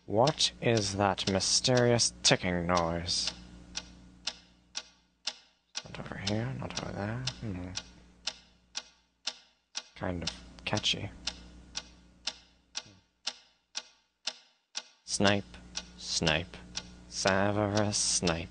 What is that mysterious ticking noise? Not over here, not over there. Kind of catchy. Snipe, Snipe, Severus Snape,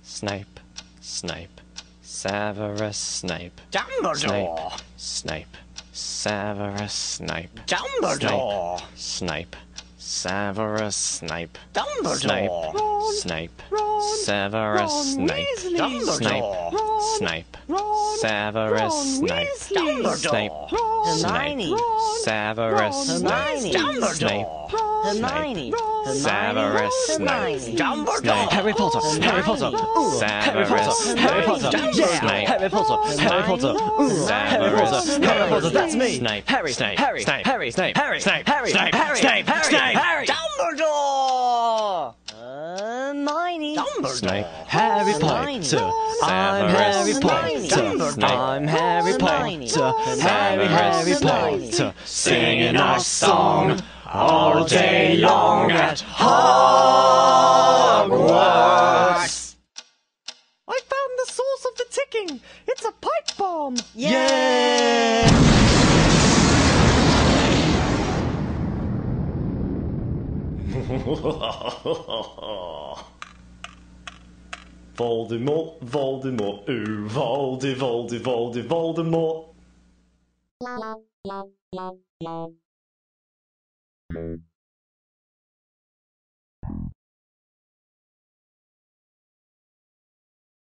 Snape, Snape, Severus Snape, Dumbledore! Snape, Severus Snape, Dumbledore! Snape, Severus Snape, Dumbledore! Snape, Ron, Severus Ron Snape, Weasley. Dumbledore! Snape, Ron, Severus Ron Snape, Weasley. Snape, Ron, Hermione! Ron, Severus Ron Snape, Weasley. Dumbledore! Ron, Hermione! Severus Hermione! Snape, Dumbledore! Harry Potter, Harry Potter, ooh, Harry Potter, Harry Potter, yeah, Harry Potter, Harry Potter, ooh, Harry Potter, Harry Potter, that's me, Snape, Harry, Snape, Harry, Snape, Harry, Snape, Harry, Snape, Harry, Snape, Harry, Snape, Harry, Snape, Harry, Dumbledore! Hermione! Snape, Harry Hermione. Potter, I'm Harry Hermione. Potter, I'm Harry Hermione. Potter, Harry Hermione. Potter, singing our song all day long at Hogwarts. I found the source of the ticking. It's a pipe bomb. Yeah. Voldemort, Voldemort, ooh, Voldemort.